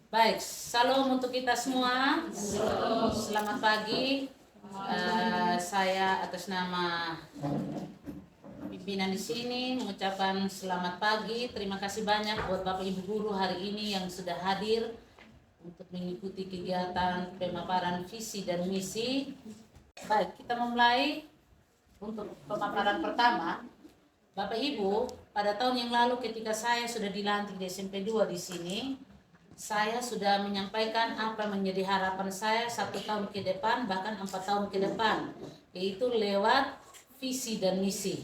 Baik, salam untuk kita semua. Selamat pagi. Saya atas nama pimpinan di sini mengucapkan selamat pagi. Terima kasih banyak buat Bapak Ibu guru hari ini yang sudah hadir untuk mengikuti kegiatan pemaparan visi dan misi. Baik, kita memulai untuk pemaparan pertama. Bapak Ibu, pada tahun yang lalu ketika saya sudah dilantik di SMP 2 di sini, saya sudah menyampaikan apa menjadi harapan saya 1 tahun ke depan, bahkan 4 tahun ke depan, yaitu lewat visi dan misi.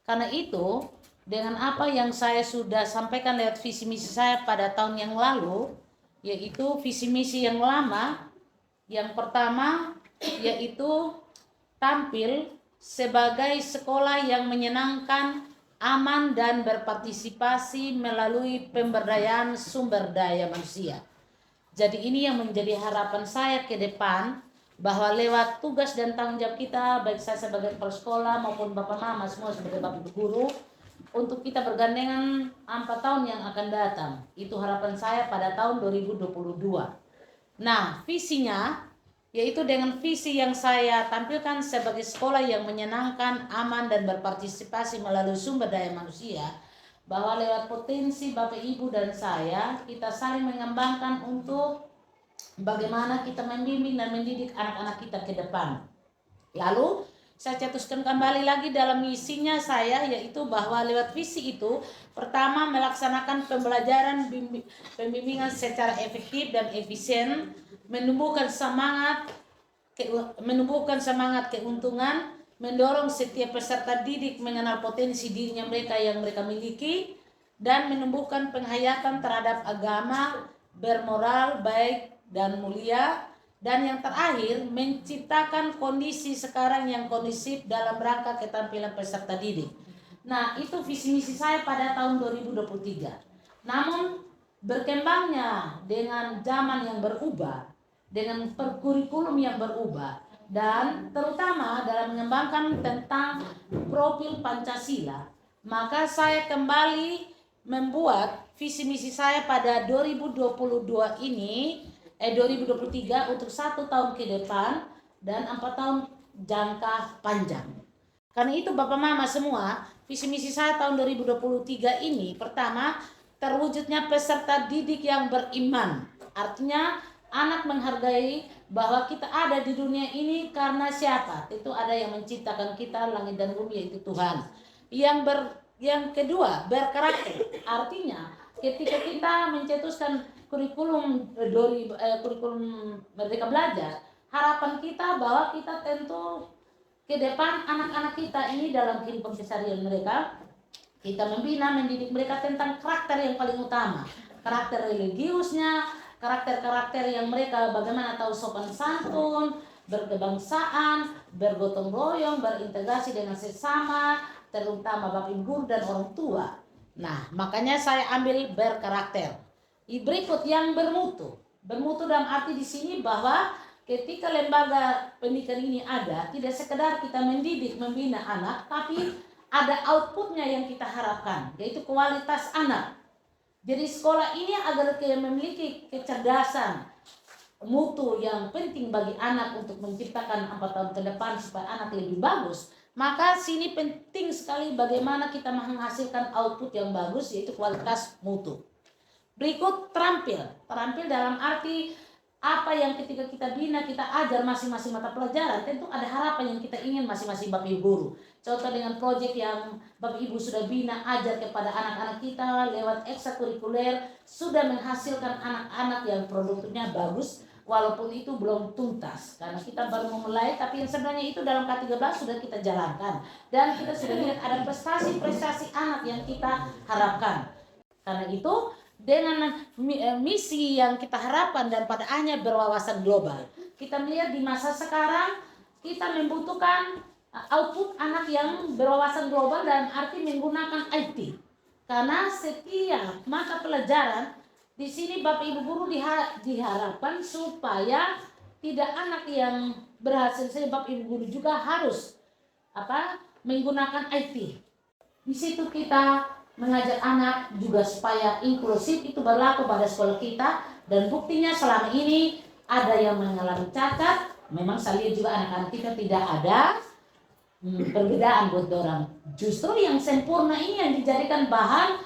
Karena itu, dengan apa yang saya sudah sampaikan lewat visi misi saya pada tahun yang lalu, yaitu visi misi yang lama, yang pertama yaitu tampil sebagai sekolah yang menyenangkan, aman dan berpartisipasi melalui pemberdayaan sumber daya manusia. Jadi ini yang menjadi harapan saya ke depan, bahwa lewat tugas dan tanggung jawab kita, baik saya sebagai kepala sekolah maupun Bapak Mama semua sebagai Bapak Guru, untuk kita bergandengan 4 tahun yang akan datang. Itu harapan saya pada tahun 2022. Nah, visinya yaitu dengan visi yang saya tampilkan sebagai sekolah yang menyenangkan, aman dan berpartisipasi melalui sumber daya manusia, bahwa lewat potensi Bapak Ibu dan saya, kita saling mengembangkan untuk bagaimana kita membimbing dan mendidik anak-anak kita ke depan. Lalu saya cetuskan kembali lagi dalam misinya saya, yaitu bahwa lewat visi itu, pertama melaksanakan pembelajaran pembimbingan secara efektif dan efisien, menumbuhkan semangat keuntungan, mendorong setiap peserta didik mengenal potensi dirinya yang mereka miliki, dan menumbuhkan penghayatan terhadap agama, bermoral baik dan mulia, dan yang terakhir menciptakan kondisi sekarang yang kondusif dalam rangka keterampilan peserta didik. Nah, itu visi misi saya pada tahun 2023. Namun berkembangnya dengan zaman yang berubah, dengan kurikulum yang berubah, dan terutama dalam mengembangkan tentang profil Pancasila, maka saya kembali membuat visi misi saya pada 2022 ini 2023 untuk 1 tahun ke depan dan 4 tahun jangka panjang. Karena itu Bapak Mama semua, visi misi saya tahun 2023 ini pertama, terwujudnya peserta didik yang beriman. Artinya anak menghargai bahwa kita ada di dunia ini karena siapa? Itu ada yang menciptakan kita, langit dan bumi, yaitu Tuhan. Yang kedua, berkarakter. Artinya ketika kita mencetuskan kurikulum Merdeka Belajar, harapan kita bahwa kita tentu ke depan anak-anak kita ini dalam kehidupan keseharian mereka, kita membina, mendidik mereka tentang karakter yang paling utama, karakter religiusnya, karakter-karakter yang mereka bagaimana tahu sopan santun, berkebangsaan, bergotong royong, berintegrasi dengan sesama, terutama Bapak Ibu guru dan orang tua. Nah, makanya saya ambil berkarakter. Berikut yang bermutu. Bermutu dalam arti di sini bahwa ketika lembaga pendidikan ini ada, tidak sekedar kita mendidik, membina anak, tapi ada outputnya yang kita harapkan, yaitu kualitas anak. Jadi sekolah ini agar memiliki kecerdasan, mutu yang penting bagi anak untuk menciptakan 4 tahun ke depan supaya anak lebih bagus, maka sini penting sekali bagaimana kita menghasilkan output yang bagus, yaitu kualitas mutu. Berikut terampil dalam arti apa yang ketika kita bina, kita ajar masing-masing mata pelajaran, tentu ada harapan yang kita ingin masing-masing Bapak Ibu guru. Contoh dengan proyek yang Bapak Ibu sudah bina, ajar kepada anak-anak kita lewat ekstrakurikuler, sudah menghasilkan anak-anak yang produknya bagus, walaupun itu belum tuntas karena kita baru memulai, tapi yang sebenarnya itu dalam K13 sudah kita jalankan dan kita sudah lihat ada prestasi-prestasi anak yang kita harapkan. Karena itu dengan misi yang kita harapkan dan pada akhirnya berwawasan global, kita melihat di masa sekarang kita membutuhkan output anak yang berwawasan global dan arti menggunakan IT. Karena setiap mata pelajaran di sini Bapak Ibu guru diharapkan supaya tidak anak yang berhasil saja, Bapak Ibu guru juga harus menggunakan IT. Di situ kita mengajak anak juga supaya inklusif itu berlaku pada sekolah kita, Dan buktinya selama ini ada yang mengalami cacat. Memang saya lihat juga anak-anak kita tidak ada perbedaan buat orang. Justru yang sempurna ini yang dijadikan bahan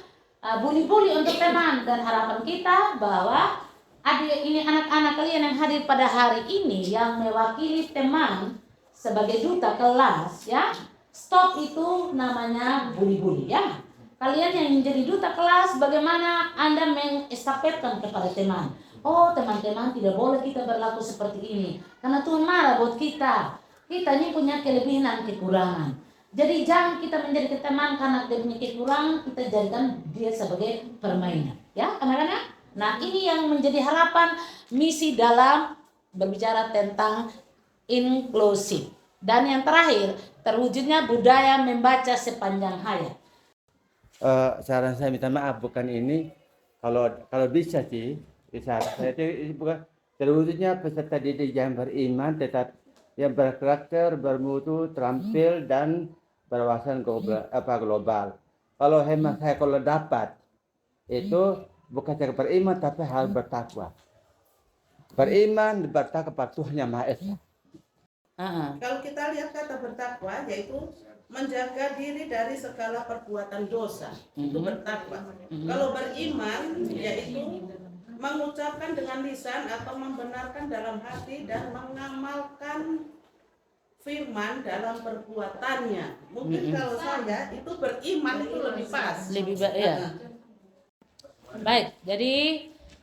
bully-bully untuk teman. Dan harapan kita bahwa adik ini anak-anak kalian yang hadir pada hari ini yang mewakili teman sebagai duta kelas, ya, stop itu namanya bully-bully, ya. Kalian yang menjadi duta kelas, bagaimana Anda mengestafetkan kepada teman. Oh, teman-teman, tidak boleh kita berlaku seperti ini karena Tuhan marah buat kita. Kita ini punya kelebihan dan kekurangan. Jadi jangan kita menjadi teman karena dia punya kekurangan, kita jadikan dia sebagai permainan, ya anak-anak. Nah, ini yang menjadi harapan misi dalam berbicara tentang inklusif. Dan yang terakhir, terwujudnya budaya membaca sepanjang hayat. Saran saya minta maaf, bukan ini, kalau bisa sih, saran saya itu bukan terwujudnya peserta didik yang beriman, tetap yang berkarakter, bermutu, terampil, dan berwawasan global. Kalau hemat saya, kalau dapat itu bukan cara beriman, tapi harus bertakwa. Beriman, bertakwa kepada Tuhan Yang Maha Esa. Kalau kita lihat kata bertakwa, yaitu menjaga diri dari segala perbuatan dosa, itu bertakwa. Kalau beriman, yaitu mengucapkan dengan lisan atau membenarkan dalam hati dan mengamalkan firman dalam perbuatannya. Mungkin kalau saya itu beriman itu lebih pas. Lebih baik, ya. Baik, jadi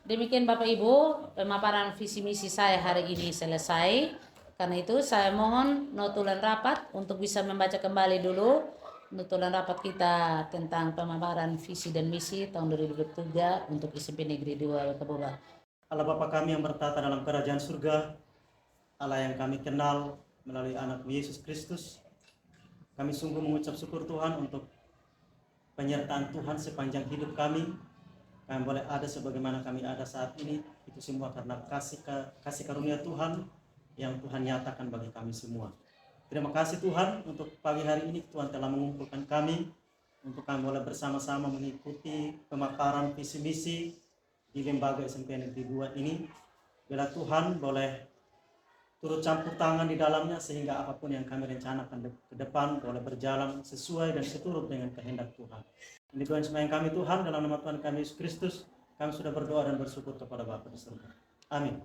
demikian Bapak Ibu, pemaparan visi misi saya hari ini selesai. Karena itu saya mohon notulen rapat untuk bisa membaca kembali dulu notulen rapat kita tentang pemaparan visi dan misi tahun 2023 untuk SMP Negeri 2 Kabupaten. Allah Bapa kami yang bertata dalam kerajaan surga, Allah yang kami kenal melalui anak-Mu Yesus Kristus, kami sungguh mengucap syukur Tuhan untuk penyertaan Tuhan sepanjang hidup kami. Kami boleh ada sebagaimana kami ada saat ini, itu semua karena kasih karunia Tuhan yang Tuhan nyatakan bagi kami semua. Terima kasih Tuhan untuk pagi hari ini Tuhan telah mengumpulkan kami untuk kami boleh bersama-sama mengikuti pemaparan visi misi di lembaga SMP Negeri 2 ini. Bila Tuhan boleh turut campur tangan di dalamnya sehingga apapun yang kami rencanakan ke depan boleh berjalan sesuai dan seturut dengan kehendak Tuhan. Ini doa sembahyang kami Tuhan, dalam nama Tuhan kami Yesus Kristus, kami sudah berdoa dan bersyukur kepada Bapa di surga. Amin.